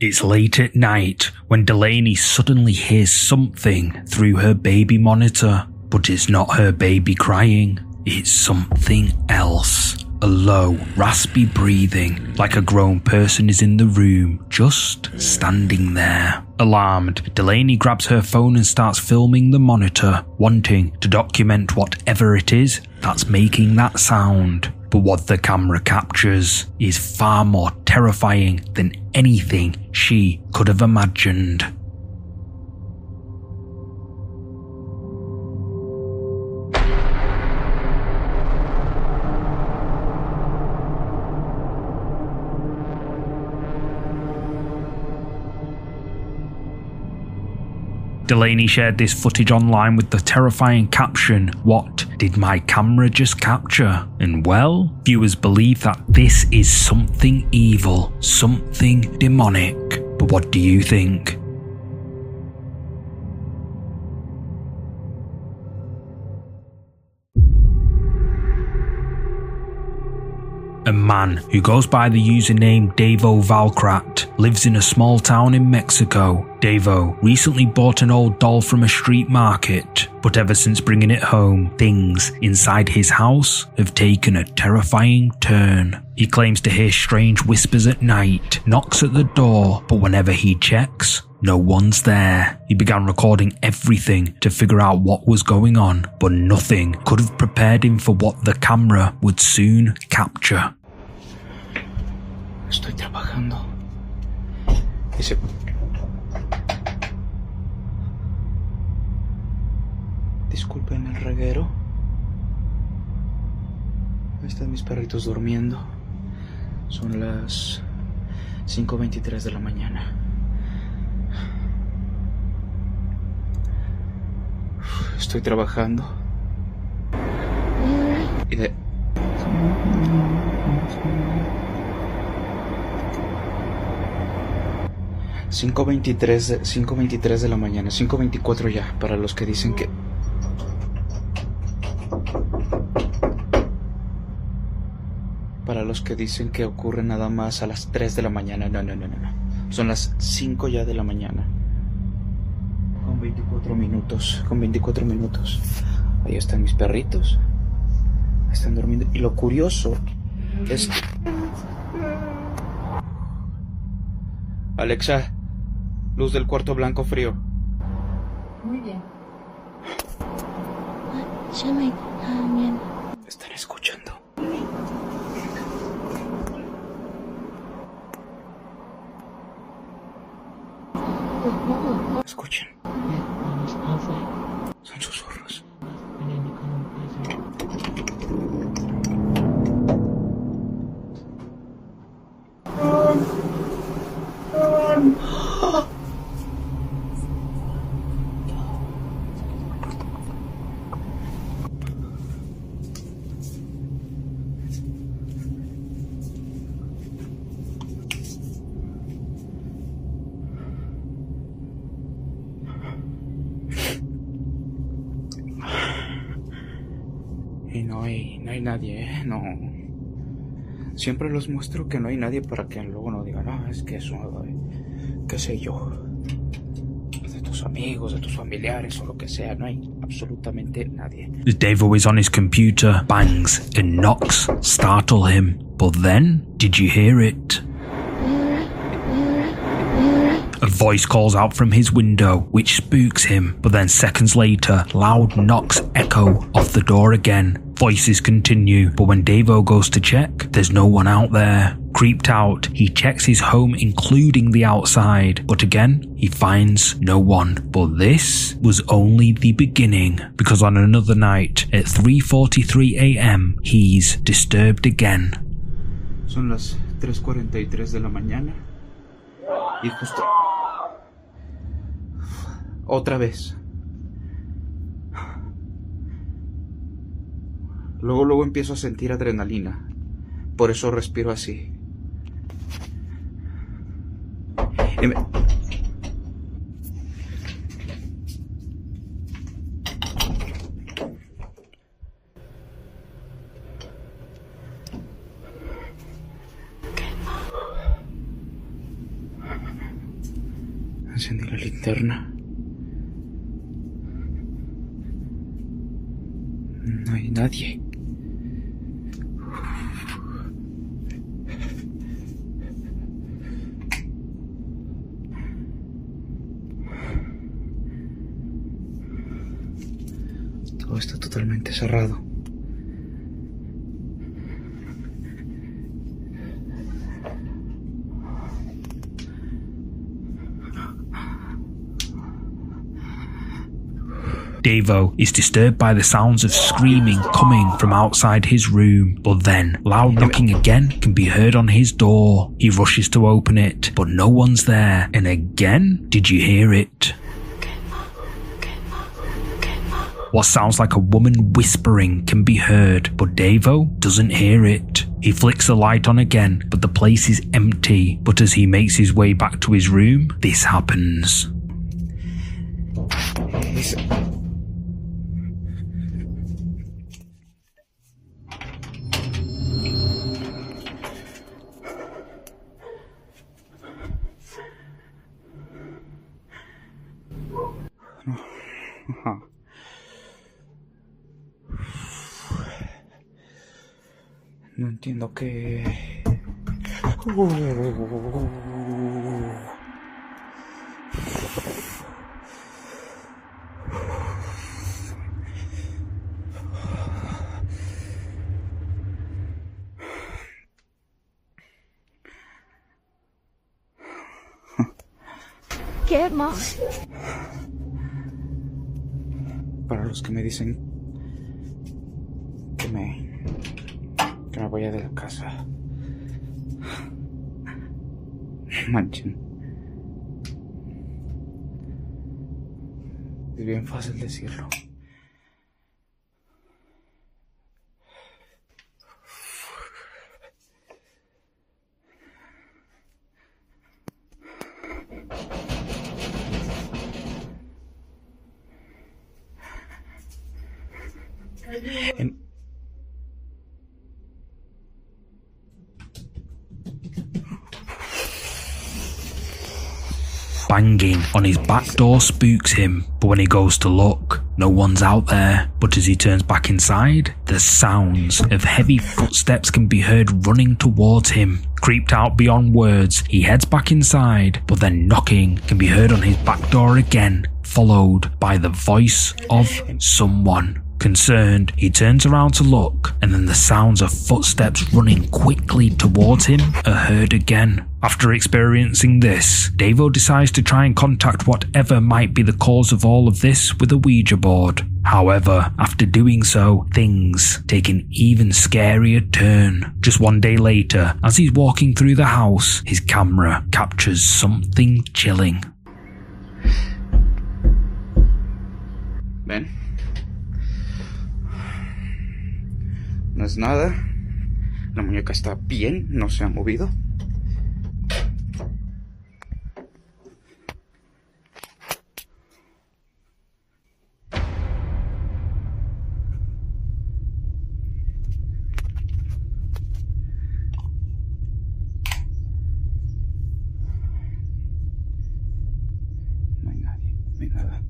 It's late at night when Delaney suddenly hears something through her baby monitor, but it's not her baby crying, it's something else. A low, raspy breathing, like a grown person is in the room, just standing there. Alarmed, Delaney grabs her phone and starts filming the monitor, wanting to document whatever it is that's making that sound. But what the camera captures is far more terrifying than anything she could have imagined. Delaney shared this footage online with the terrifying caption, "What did my camera just capture?" And well, viewers believe that this is something evil, something demonic. But what do you think? A man who goes by the username Davo Valkrat lives in a small town in Mexico. Davo recently bought an old doll from a street market, but ever since bringing it home, things inside his house have taken a terrifying turn. He claims to hear strange whispers at night, knocks at the door, but whenever he checks, no one's there. He began recording everything to figure out what was going on, but nothing could have prepared him for what the camera would soon capture. Estoy trabajando. Disculpen el reguero. Ahí están mis perritos durmiendo. Son las 5:23 de la mañana. Estoy trabajando. Y de... 5:23 de la mañana, 5:24 ya, para los que dicen que... Para los que dicen que ocurre nada más a las 3 de la mañana, no. Son las 5 ya de la mañana. Con 24 minutos. Ahí están mis perritos. Están durmiendo. Y lo curioso es... Alexa, luz del cuarto blanco frío. Muy bien. Están escuchando. Escuchen. Son susurros. Y no hay nadie, no. Siempre los muestro que no hay nadie para que luego no digan, no, es que eso, qué sé yo, de tus amigos, de tus familiares o lo que sea, no hay absolutamente nadie. As Davo is on his computer, bangs and knocks startle him. But then, did you hear it? A voice calls out from his window, which spooks him, but then seconds later, loud knocks echo off the door again. Voices continue, but when Davo goes to check, there's no one out there. Creeped out, he checks his home including the outside, but again, he finds no one. But this was only the beginning, because on another night, at 3:43 AM, he's disturbed again. Son las 3:43 de la mañana y justo... Otra vez. Luego empiezo a sentir adrenalina. Por eso respiro así. linterna. No hay nadie. Todo está totalmente cerrado. Davo is disturbed by the sounds of screaming coming from outside his room, but then loud knocking again can be heard on his door. He rushes to open it, but no one's there, and again, did you hear it? What sounds like a woman whispering can be heard, but Davo doesn't hear it. He flicks the light on again, but the place is empty. But as he makes his way back to his room, this happens. No entiendo qué... ¿Qué más? Para los que me dicen que me vaya de la casa. Manchen. Es bien fácil decirlo. Banging on his back door spooks him, but when he goes to look, no one's out there. But as he turns back inside, the sounds of heavy footsteps can be heard running towards him. Creeped out beyond words, he heads back inside, but then knocking can be heard on his back door again, followed by the voice of someone. Concerned, he turns around to look, and then the sounds of footsteps running quickly towards him are heard again. After experiencing this, Davo decides to try and contact whatever might be the cause of all of this with a Ouija board. However, after doing so, things take an even scarier turn. Just one day later, as he's walking through the house, his camera captures something chilling. ¿Ven? No es nada. La muñeca está bien, no se ha movido. No hay nadie, no hay nada.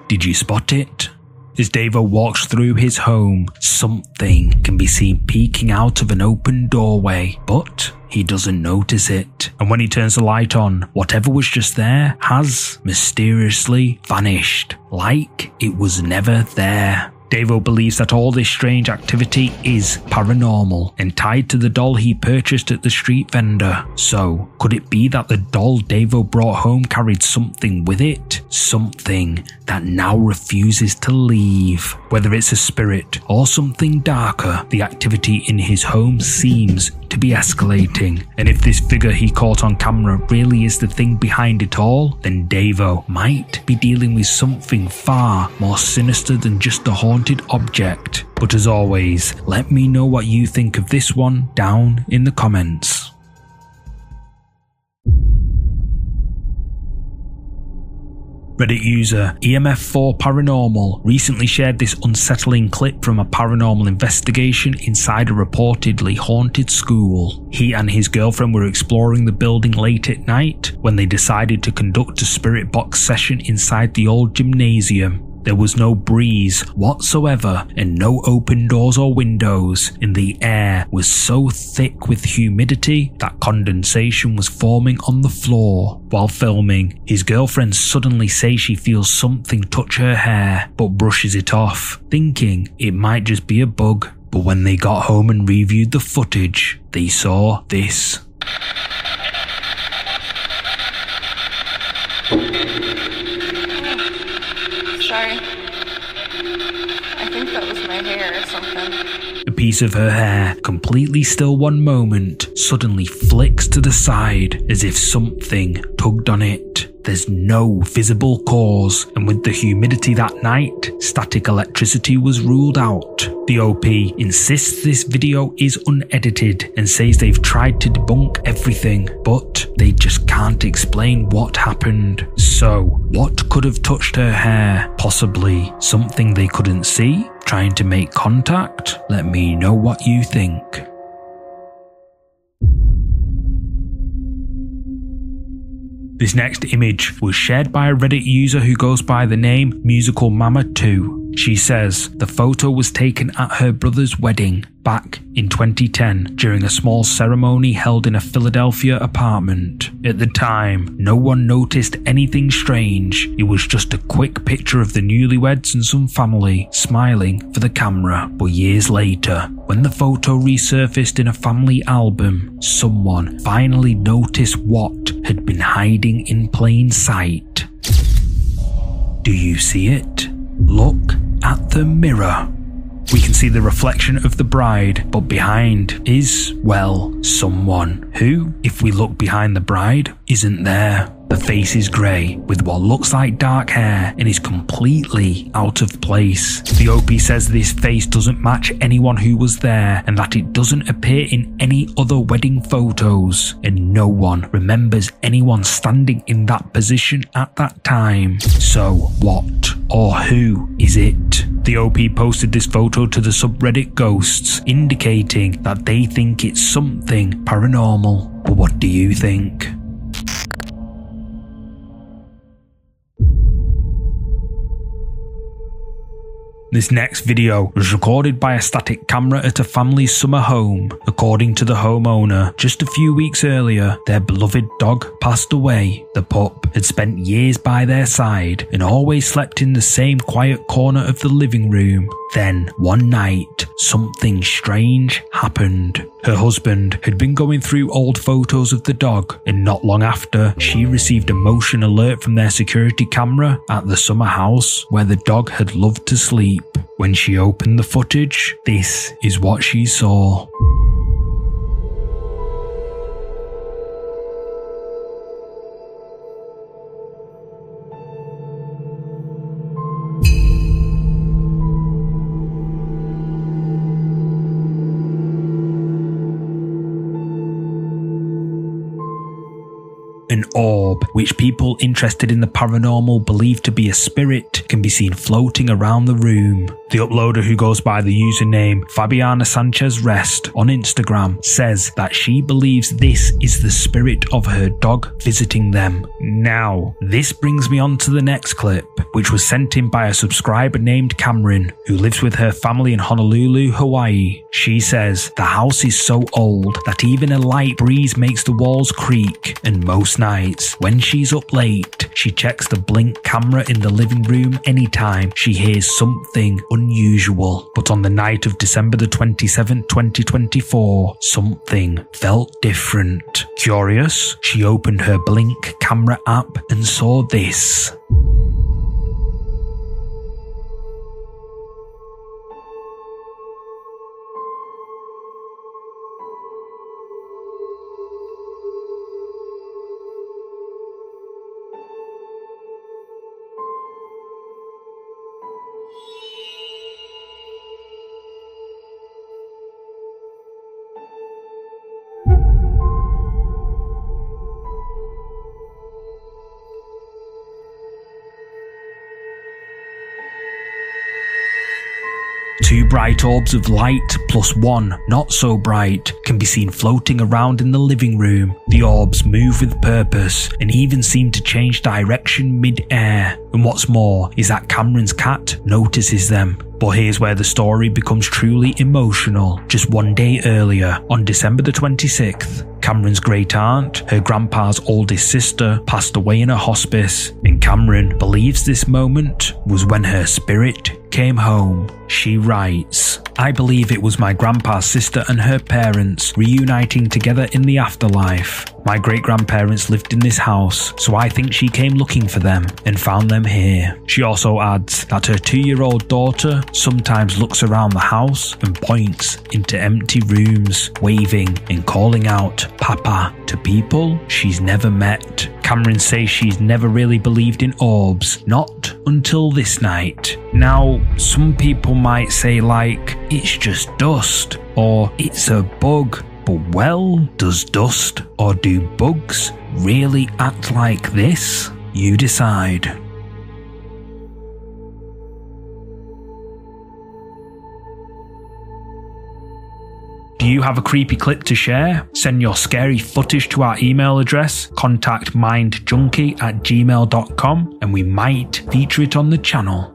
Did you spot it? As Davo walks through his home, something can be seen peeking out of an open doorway, but he doesn't notice it. And when he turns the light on, whatever was just there has mysteriously vanished, like it was never there. Davo believes that all this strange activity is paranormal and tied to the doll he purchased at the street vendor. So, could it be that the doll Davo brought home carried something with it? Something that now refuses to leave. Whether it's a spirit or something darker, the activity in his home seems to be escalating. And if this figure he caught on camera really is the thing behind it all, then Davo might be dealing with something far more sinister than just a haunted object. But as always, let me know what you think of this one down in the comments. Reddit user EMF4 Paranormal recently shared this unsettling clip from a paranormal investigation inside a reportedly haunted school. He and his girlfriend were exploring the building late at night when they decided to conduct a spirit box session inside the old gymnasium. There was no breeze whatsoever and no open doors or windows, and the air was so thick with humidity that condensation was forming on the floor. While filming, his girlfriend suddenly says she feels something touch her hair but brushes it off, thinking it might just be a bug. But when they got home and reviewed the footage, they saw this. Sorry. I think that was my hair or something. A piece of her hair, completely still one moment, suddenly flicks to the side as if something tugged on it. There's no visible cause, and with the humidity that night, static electricity was ruled out. The OP insists this video is unedited and says they've tried to debunk everything, but they just can't explain what happened. So, what could have touched her hair? Possibly something they couldn't see? Trying to make contact? Let me know what you think. This next image was shared by a Reddit user who goes by the name Musical Mama 2. She says the photo was taken at her brother's wedding back in 2010 during a small ceremony held in a Philadelphia apartment. At the time, no one noticed anything strange. It was just a quick picture of the newlyweds and some family smiling for the camera. But years later, when the photo resurfaced in a family album, someone finally noticed what had been hiding in plain sight. Do you see it? Look at the mirror. We can see the reflection of the bride, but behind is, well, someone who, if we look behind the bride, isn't there. The face is grey, with what looks like dark hair, and is completely out of place. The OP says this face doesn't match anyone who was there, and that it doesn't appear in any other wedding photos, and no one remembers anyone standing in that position at that time. So, what or who is it? The OP posted this photo to the subreddit Ghosts, indicating that they think it's something paranormal. But what do you think? This next video was recorded by a static camera at a family's summer home. According to the homeowner, just a few weeks earlier, their beloved dog passed away. The pup had spent years by their side and always slept in the same quiet corner of the living room. Then, one night, something strange happened. Her husband had been going through old photos of the dog, and not long after, she received a motion alert from their security camera at the summer house where the dog had loved to sleep. When she opened the footage, this is what she saw. An orb, which people interested in the paranormal believe to be a spirit, can be seen floating around the room. The uploader, who goes by the username Fabiana Sanchez Rest on Instagram, says that she believes this is the spirit of her dog visiting them. Now, this brings me on to the next clip, which was sent in by a subscriber named Cameron, who lives with her family in Honolulu, Hawaii. She says the house is so old that even a light breeze makes the walls creak, and most nights, when she's up late, she checks the blink camera in the living room anytime she hears something unusual. But on the night of December the 27th, 2024, something felt different. Curious, she opened her blink camera app and saw this. 2 bright orbs of light plus 1 not so bright can be seen floating around in the living room. The orbs move with purpose and even seem to change direction mid-air. And what's more is that Cameron's cat notices them. But here's where the story becomes truly emotional. Just 1 day earlier, on December the 26th, Cameron's great aunt, her grandpa's oldest sister, passed away in a hospice, and Cameron believes this moment was when her spirit came home. She writes, "I believe it was my grandpa's sister and her parents reuniting together in the afterlife. My great-grandparents lived in this house, so I think she came looking for them and found them here." She also adds that her 2-year-old daughter sometimes looks around the house and points into empty rooms, waving and calling out "Papa" to people she's never met. Cameron says she's never really believed in orbs, not until this night. Now, some people might say like, it's just dust, or it's a bug. But well, does dust or do bugs really act like this? You decide. Do you have a creepy clip to share? Send your scary footage to our email address, contactmindjunkie@gmail.com, and we might feature it on the channel.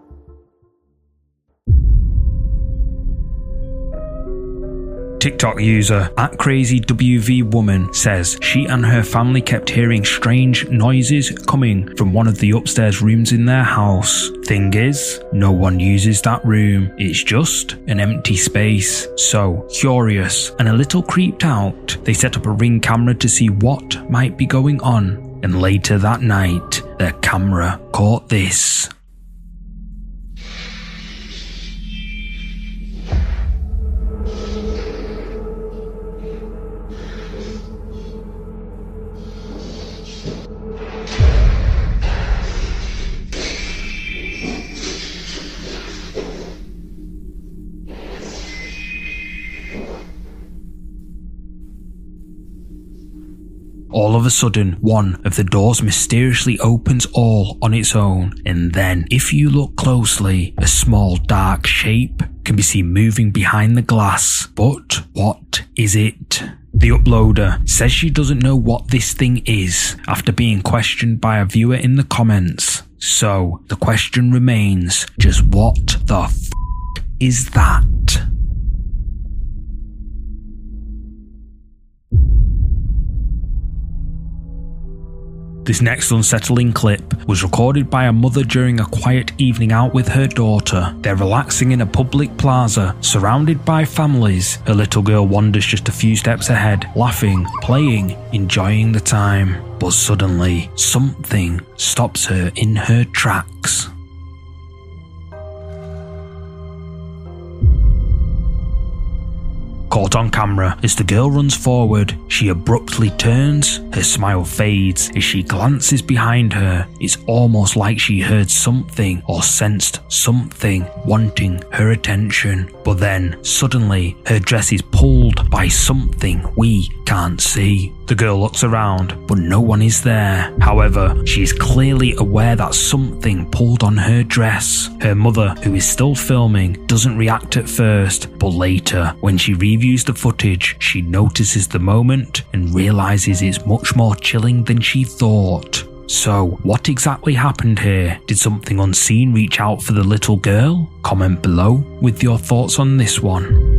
TikTok user @crazywvwoman says she and her family kept hearing strange noises coming from one of the upstairs rooms in their house. Thing is, no one uses that room. It's just an empty space. So, curious and a little creeped out, they set up a Ring camera to see what might be going on. And later that night, their camera caught this. All of a sudden, one of the doors mysteriously opens all on its own, and then, if you look closely, a small dark shape can be seen moving behind the glass. But what is it? The uploader says she doesn't know what this thing is after being questioned by a viewer in the comments. So, the question remains, just what the f*** is that? This next unsettling clip was recorded by a mother during a quiet evening out with her daughter. They're relaxing in a public plaza, surrounded by families. Her little girl wanders just a few steps ahead, laughing, playing, enjoying the time. But suddenly, something stops her in her tracks. Caught on camera as the girl runs forward, she abruptly turns, her smile fades as she glances behind her. It's almost like she heard something or sensed something wanting her attention. But then, suddenly, her dress is pulled by something we can't see. The girl looks around, but no one is there. However, she is clearly aware that something pulled on her dress. Her mother, who is still filming, doesn't react at first, but later, when she reviews the footage, she notices the moment and realizes it's much more chilling than she thought. So, what exactly happened here? Did something unseen reach out for the little girl? Comment below with your thoughts on this one.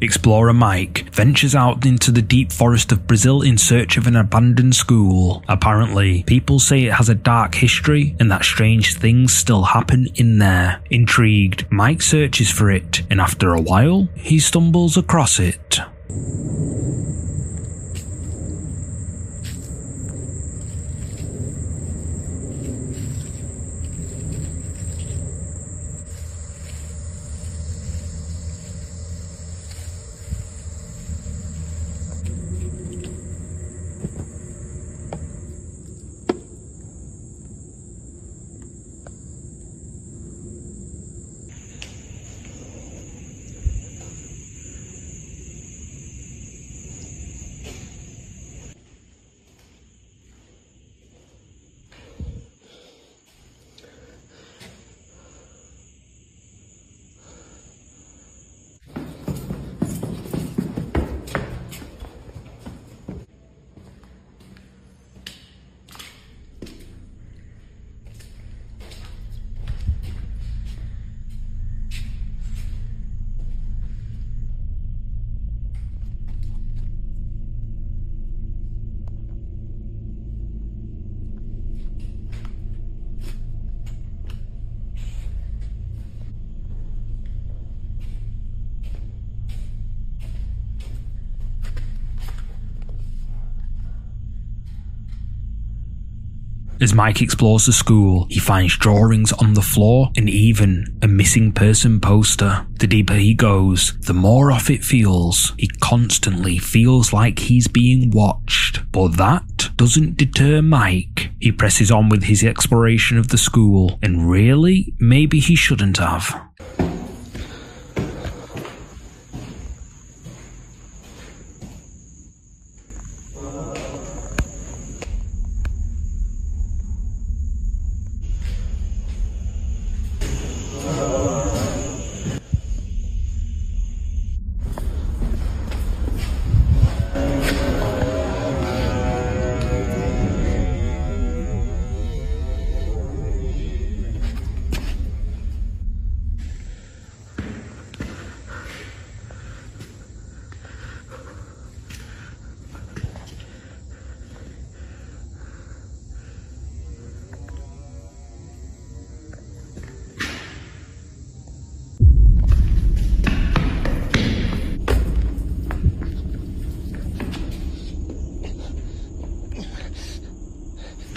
Explorer Mike ventures out into the deep forest of Brazil in search of an abandoned school. Apparently, people say it has a dark history and that strange things still happen in there. Intrigued, Mike searches for it, and after a while, he stumbles across it. As Mike explores the school, he finds drawings on the floor and even a missing person poster. The deeper he goes, the more off it feels. He constantly feels like he's being watched. But that doesn't deter Mike. He presses on with his exploration of the school, and really, maybe he shouldn't have.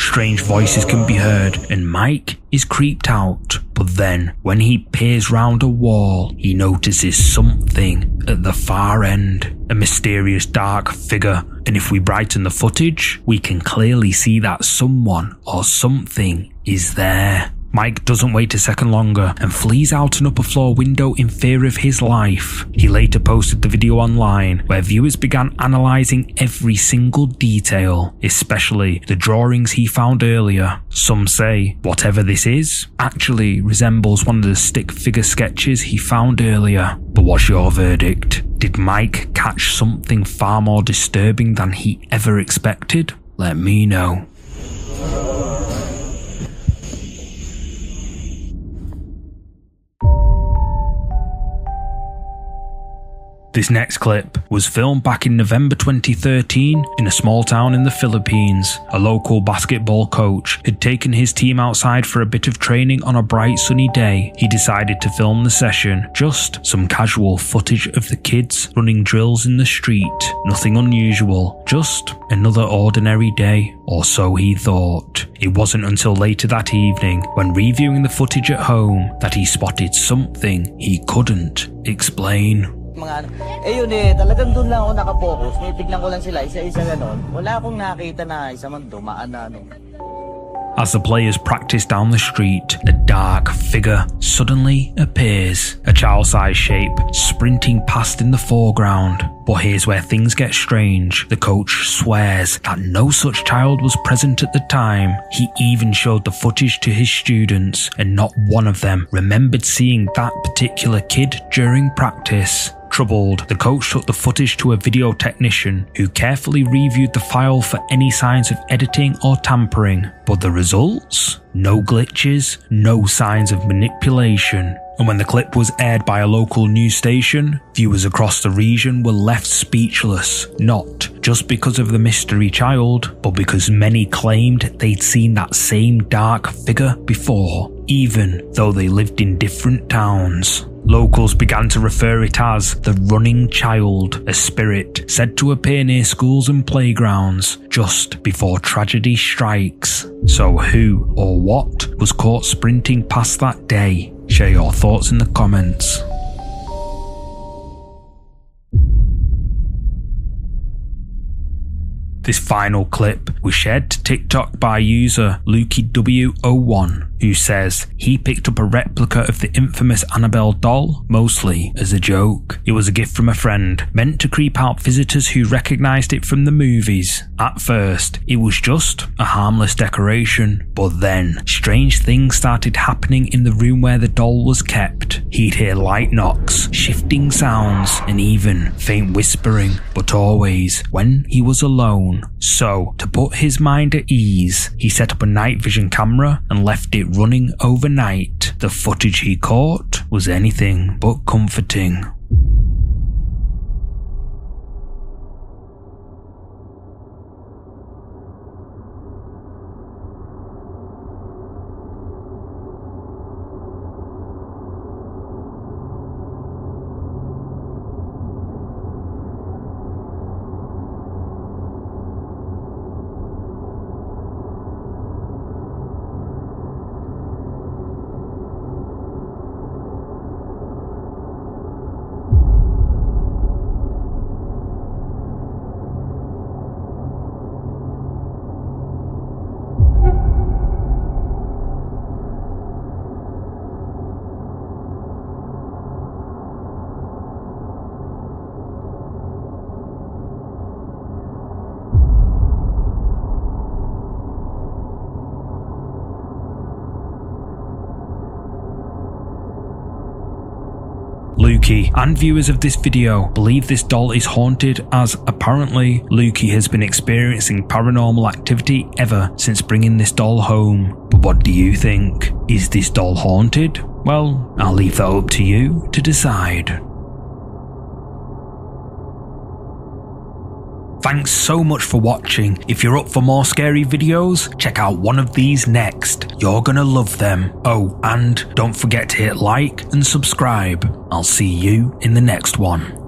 Strange voices can be heard, and Mike is creeped out. But then, when he peers round a wall, he notices something at the far end. A mysterious dark figure, and if we brighten the footage, we can clearly see that someone or something is there. Mike doesn't wait a second longer and flees out an upper floor window in fear of his life. He later posted the video online, where viewers began analysing every single detail, especially the drawings he found earlier. Some say whatever this is actually resembles one of the stick figure sketches he found earlier. But what's your verdict? Did Mike catch something far more disturbing than he ever expected? Let me know. This next clip was filmed back in November 2013 in a small town in the Philippines. A local basketball coach had taken his team outside for a bit of training on a bright sunny day. He decided to film the session, just some casual footage of the kids running drills in the street. Nothing unusual, just another ordinary day, or so he thought. It wasn't until later that evening, when reviewing the footage at home, that he spotted something he couldn't explain. Talagang doon lang ako nakapokus. Tignan ko lang sila isa-isa ganon. Wala akong nakita na isa man dumaan na ano. As the players practice down the street, a dark figure suddenly appears, a child-sized shape sprinting past in the foreground. But here's where things get strange. The coach swears that no such child was present at the time. He even showed the footage to his students, and not one of them remembered seeing that particular kid during practice. Troubled, the coach took the footage to a video technician who carefully reviewed the file for any signs of editing or tampering. But the results? No glitches, no signs of manipulation. And when the clip was aired by a local news station, viewers across the region were left speechless, not just because of the mystery child, but because many claimed they'd seen that same dark figure before, even though they lived in different towns. Locals began to refer it as the running child, a spirit said to appear near schools and playgrounds just before tragedy strikes. So who or what was caught sprinting past that day? Share your thoughts in the comments. This final clip was shared to TikTok by user LukeyW01, who says he picked up a replica of the infamous Annabelle doll, mostly as a joke. It was a gift from a friend, meant to creep out visitors who recognised it from the movies. At first, it was just a harmless decoration, but then strange things started happening in the room where the doll was kept. He'd hear light knocks, shifting sounds, and even faint whispering, but always when he was alone. So, to put his mind at ease, he set up a night vision camera and left it running overnight. The footage he caught was anything but comforting. Lukey and viewers of this video believe this doll is haunted, as apparently Lukey has been experiencing paranormal activity ever since bringing this doll home. But what do you think? Is this doll haunted? Well, I'll leave that up to you to decide. Thanks so much for watching. If you're up for more scary videos, check out one of these next. You're gonna love them. Oh, and don't forget to hit like and subscribe. I'll see you in the next one.